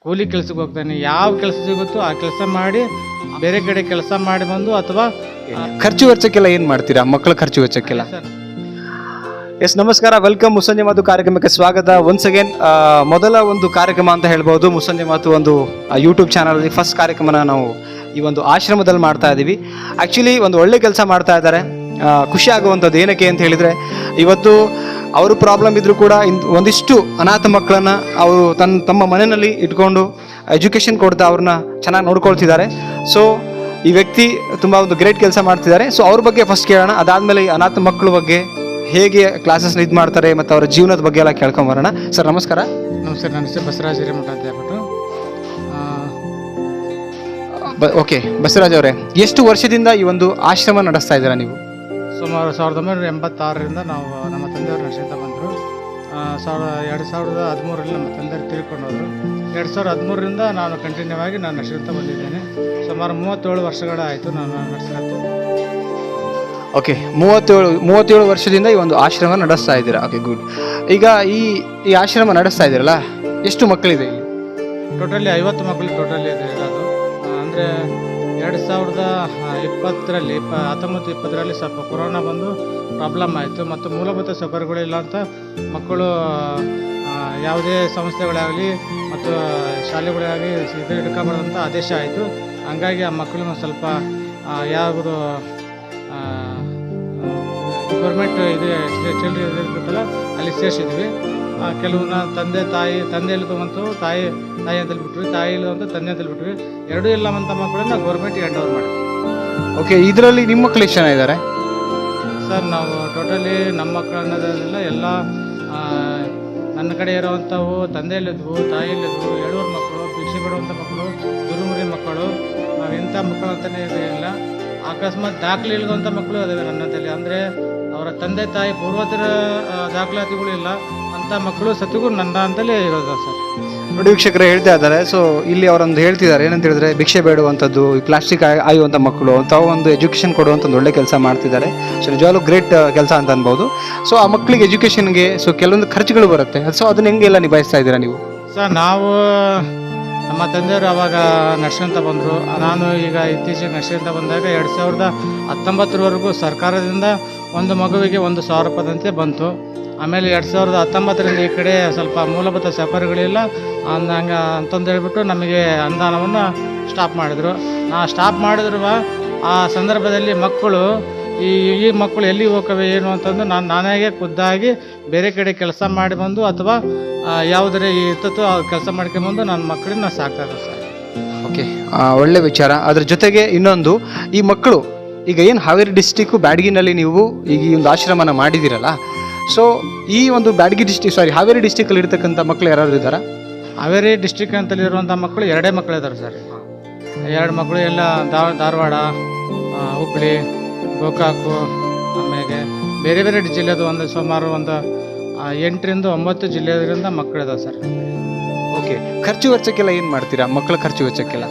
ಕೂಲಿ ಕೆಲಸಕ್ಕೆ ಹೋಗ್ತಾನೆ. ಯಾವ ಕೆಲಸ ಸಿಗುತ್ತೋ ಆ ಕೆಲಸ ಮಾಡಿ ಬೇರೆ ಕಡೆ ಕೆಲಸ ಮಾಡಿ ಬಂದು ಅಥವಾ ಖರ್ಚು ವೆಚ್ಚಕ್ಕೆಲ್ಲ ಏನು ಮಾಡ್ತೀರಾ? ಮಕ್ಕಳ ಖರ್ಚು ವೆಚ್ಚಕ್ಕೆಲ್ಲ? ಸರ್ ಎಸ್, ನಮಸ್ಕಾರ. ವೆಲ್ಕಮ್ ಮುಸ್ಸಂಜೆ ಮಾತು ಕಾರ್ಯಕ್ರಮಕ್ಕೆ ಸ್ವಾಗತ. ಒನ್ಸ್ ಅಗೇನ್ ಮೊದಲ ಒಂದು ಕಾರ್ಯಕ್ರಮ ಅಂತ ಹೇಳ್ಬೋದು ಮುಸ್ಸಂಜೆ ಮಾತು ಒಂದು ಯೂಟ್ಯೂಬ್ ಚಾನಲಲ್ಲಿ ಫಸ್ಟ್ ಕಾರ್ಯಕ್ರಮನ ನಾವು ಈ ಒಂದು ಆಶ್ರಮದಲ್ಲಿ ಮಾಡ್ತಾ ಇದ್ದೀವಿ. ಆ್ಯಕ್ಚುಲಿ ಒಂದು ಒಳ್ಳೆ ಕೆಲಸ ಮಾಡ್ತಾ ಇದ್ದಾರೆ. ಖುಷಿ ಆಗುವಂಥದ್ದು ಏನಕ್ಕೆ ಅಂತ ಹೇಳಿದರೆ, ಇವತ್ತು ಅವರು ಪ್ರಾಬ್ಲಮ್ ಇದ್ದರೂ ಕೂಡ ಒಂದಿಷ್ಟು ಅನಾಥ ಮಕ್ಕಳನ್ನು ಅವರು ತಮ್ಮ ಮನೆಯಲ್ಲಿ ಇಟ್ಕೊಂಡು ಎಜುಕೇಷನ್ ಕೊಡ್ತಾ ಅವ್ರನ್ನ ಚೆನ್ನಾಗಿ ನೋಡ್ಕೊಳ್ತಿದ್ದಾರೆ. ಸೊ ಈ ವ್ಯಕ್ತಿ ತುಂಬ ಒಂದು ಗ್ರೇಟ್ ಕೆಲಸ ಮಾಡ್ತಿದ್ದಾರೆ. ಸೊ ಅವ್ರ ಬಗ್ಗೆ ಫಸ್ಟ್ ಕೇಳೋಣ. ಅದಾದಮೇಲೆ ಈ ಅನಾಥ ಮಕ್ಕಳ ಬಗ್ಗೆ ಹೇಗೆ ಕ್ಲಾಸಸ್ನ ಇದು ಮಾಡ್ತಾರೆ ಮತ್ತು ಅವರ ಜೀವನದ ಬಗ್ಗೆ ಎಲ್ಲ ಕೇಳ್ಕೊಂಬರೋಣ. ಸರ್ ನಮಸ್ಕಾರ. ನಮಸ್ಕಾರ, ನನ್ನ ಹೆಸರು ಬಸವರಾಜ ಹಿರೇಮಠ ಅಂತ ಹೇಳ್ಬಿಟ್ಟು. ಓಕೆ, ಬಸವರಾಜ್ ಅವರೇ, ಎಷ್ಟು ವರ್ಷದಿಂದ ಈ ಒಂದು ಆಶ್ರಮ ನಡೆಸ್ತಾ ಇದ್ದೀರಾ ನೀವು? ಸುಮಾರು 1986ರಿಂದ ನಾವು ನಮ್ಮ ತಂದೆಯವರು ನಡೆಸ್ತಾ ಬಂದರು. 2013ರಲ್ಲಿ ನಮ್ಮ ತಂದೆಯವರು ತೀರ್ಕೊಂಡವರು. 2013ರಿಂದ ನಾನು ಕಂಟಿನ್ಯೂ ಆಗಿ ನಾನು ನಡೆಸ್ತಾ ಬಂದಿದ್ದೇನೆ. ಸುಮಾರು 37 ವರ್ಷಗಳಾಯಿತು ನಾನು ನಡೆಸ್ತಾ. ಓಕೆ, 37 ವರ್ಷದಿಂದ ಈ ಒಂದು ಆಶ್ರಮ ನಡೆಸ್ತಾ ಇದ್ದೀರಾ. Okay, good. ಈಗ ಈ ಆಶ್ರಮ ನಡೆಸ್ತಾ ಇದ್ದೀರಲ್ಲ, ಎಷ್ಟು ಮಕ್ಕಳಿದೆ ಇಲ್ಲಿ? ಟೋಟಲಿ 50 ಮಕ್ಕಳು ಟೋಟಲಿ ಇದೆ ಇರೋದು. ಅಂದರೆ 2020ರಲ್ಲಿ 19-20ರಲ್ಲಿ ಸ್ವಲ್ಪ ಕೊರೋನಾ ಬಂದು ಪ್ರಾಬ್ಲಮ್ ಆಯಿತು ಮತ್ತು ಮೂಲಭೂತ ಸೌಕರ್ಯಗಳಿಲ್ಲ ಅಂತ ಮಕ್ಕಳು ಯಾವುದೇ ಸಂಸ್ಥೆಗಳಾಗಲಿ ಮತ್ತು ಶಾಲೆಗಳಾಗಲಿ ಇದು ಹಿಡ್ಕೊಂಬಾರ್ದಂಥ ಆದೇಶ ಆಯಿತು. ಹಂಗಾಗಿ ಆ ಮಕ್ಕಳನ್ನ ಸ್ವಲ್ಪ ಯಾವುದು ಗೌರ್ಮೆಂಟ್ ಇದು ಚಿಲ್ಡ್ರನ್ ಇರುತ್ತಲ್ಲ ಅಲ್ಲಿ ಸೇರಿಸಿದ್ವಿ. ಕೆಲವನ್ನ ತಂದೆಯಲ್ಲಿ ಬಂತು, ತಾಯಿ ಅಂತಲ್ಲಿ ಬಿಟ್ವಿ, ತಾಯಿಲಿ ಬಂತು, ತಂದೆ ಅಂತಲ್ಲಿ ಬಿಟ್ವಿ. ಎರಡೂ ಇಲ್ಲ ಅಂತ ಮಕ್ಕಳನ್ನ ಗೌರ್ಮೆಂಟ್ಗೆ ಹ್ಯಾಂಡ್ ಓವರ್ ಮಾಡಿ. ಓಕೆ, ಇದರಲ್ಲಿ ನಿಮ್ಮ ಮಕ್ಕಳು ಎಷ್ಟು ಜನ ಇದ್ದಾರೆ? ಸರ್ ನಾವು ಟೋಟಲಿ ನಮ್ಮ ಮಕ್ಕಳು ಅನ್ನೋದಲ್ಲ, ಎಲ್ಲ ನನ್ನ ಕಡೆ ಇರೋವಂಥವು ತಂದೆಯಲ್ಲಿದ್ವು, ತಾಯಿಯಲ್ಲಿದ್ವು, 7 ಮಕ್ಕಳು, ಭಿಕ್ಷೆ ಬಿಡುವಂಥ ಮಕ್ಕಳು, ಗುರುಮುರಿ ಮಕ್ಕಳು, ಇಂಥ ಮಕ್ಕಳು ಅಂತಲೇ ಇಲ್ಲ. ಅಕಸ್ಮಾತ್ ದಾಖಲೆ ಇಲ್ಲದಂಥ ಮಕ್ಕಳು ಅದಾವೆ ನನ್ನದಲ್ಲಿ. ಅಂದರೆ ಅವರ ತಂದೆ ತಾಯಿ ಪೂರ್ವಜರ ದಾಖಲಾತಿಗಳು ಇಲ್ಲ ಅಂಥ ಮಕ್ಕಳು ಸತಿಗೂ ನನ್ನ ಅಂತಲೇ ಇರೋದು ಸರ್. ನೋಡಿ ವೀಕ್ಷಕರೇ, ಹೇಳ್ತಾ ಇದ್ದಾರೆ. ಸೊ ಇಲ್ಲಿ ಅವರೊಂದು ಹೇಳ್ತಿದ್ದಾರೆ, ಏನಂತ ಹೇಳಿದ್ರೆ ಭಿಕ್ಷೆ ಬೇಡುವಂಥದ್ದು, ಈ ಪ್ಲಾಸ್ಟಿಕ್ ಆಯುವಂಥ ಮಕ್ಕಳು ತಾವು ಒಂದು ಎಜುಕೇಷನ್ ಕೊಡುವಂಥ ಒಂದು ಒಳ್ಳೆ ಕೆಲಸ ಮಾಡ್ತಿದ್ದಾರೆ. ಸೊ ನಿಜವಾಗ್ಲೂ ಗ್ರೇಟ್ ಕೆಲಸ ಅಂತ ಅನ್ಬೋದು. ಸೊ ಆ ಮಕ್ಕಳಿಗೆ ಎಜುಕೇಷನ್ಗೆ ಸೊ ಕೆಲವೊಂದು ಖರ್ಚುಗಳು ಬರುತ್ತೆ. ಸೊ ಅದನ್ನ ಹೆಂಗೆಲ್ಲ ನಿಭಾಯಿಸ್ತಾ ಇದ್ದೀರಾ ನೀವು? ಸರ್ ನಾವು ನಮ್ಮ ತಂದೆಯವರು ಆವಾಗ ನಡ್ಸ್ಕೊಂತ ಬಂದರು. ನಾನು ಈಗ ಇತ್ತೀಚೆಗೆ ನಡ್ಸ್ಕೊಂತ ಬಂದಾಗ 2019ವರೆಗೂ ಸರ್ಕಾರದಿಂದ ಒಂದು ಮಗುವಿಗೆ 1,000 ರೂಪಾಯಿದಂತೆ ಬಂತು. ಆಮೇಲೆ 2019ರಿಂದ ಈ ಕಡೆ ಸ್ವಲ್ಪ ಮೂಲಭೂತ ಸೌಕರ್ಯಗಳಿಲ್ಲ ಹಂಗೆ ಅಂತಂದು ಹೇಳ್ಬಿಟ್ಟು ನಮಗೆ ಅನುದಾನವನ್ನು ಸ್ಟಾಪ್ ಮಾಡಿದರು. ಸ್ಟಾಪ್ ಮಾಡಿದ್ರು ಆ ಸಂದರ್ಭದಲ್ಲಿ ಮಕ್ಕಳು ಈ ಮಕ್ಕಳು ಎಲ್ಲಿ ಹೋಗ್ತವೆ ಏನು ಅಂತಂದು ನಾನಾಗೆ ಖುದ್ದಾಗಿ ಬೇರೆ ಕಡೆ ಕೆಲಸ ಮಾಡಿ ಬಂದು ಅಥವಾ ಯಾವುದರ ಇರ್ತೋ ಕೆಲಸ ಮಾಡ್ಕೊಂಬಂದು ನನ್ನ ಮಕ್ಕಳನ್ನ ಸಾಕ್ತಾ ಇದ್ದಾರೆ ಸರ್. ಓಕೆ, ಒಳ್ಳೆ ವಿಚಾರ. ಅದ್ರ ಜೊತೆಗೆ ಇನ್ನೊಂದು, ಈ ಮಕ್ಕಳು ಈಗ ಏನು ಹಾವೇರಿ ಡಿಸ್ಟಿಕ್ಕು ಬ್ಯಾಡಗಿನಲ್ಲಿ ನೀವು ಈಗ ಈ ಒಂದು ಆಶ್ರಮನ ಮಾಡಿದ್ದೀರಲ್ಲ, ಸೊ ಈ ಒಂದು ಹಾವೇರಿ ಡಿಸ್ಟಿಕಲ್ಲಿ ಇರ್ತಕ್ಕಂಥ ಮಕ್ಕಳು ಯಾರಾದ್ರು ಇದ್ದಾರಾ? ಹಾವೇರಿ ಡಿಸ್ಟಿಕ್ ಅಂತಲ್ಲಿರುವಂಥ ಮಕ್ಕಳು 2 ಮಕ್ಕಳು ಇದ್ದಾರೆ ಸರ್. 2 ಮಕ್ಕಳು ಎಲ್ಲ ಧಾರವಾಡ, ಹುಬ್ಬಳ್ಳಿ, ಗೋಕಾಕು, ಆಮೇಲೆ ಬೇರೆ ಬೇರೆ ಜಿಲ್ಲೆದು ಸುಮಾರು 8ರಿಂದ 9 ಜಿಲ್ಲೆಯಿಂದ ಮಕ್ಕಳಿದಾವೆ ಸರ್. ಓಕೆ, ಖರ್ಚು ವೆಚ್ಚಕ್ಕೆಲ್ಲ ಏನು ಮಾಡ್ತೀರಾ? ಮಕ್ಕಳ ಖರ್ಚು ವೆಚ್ಚಕ್ಕೆಲ್ಲ?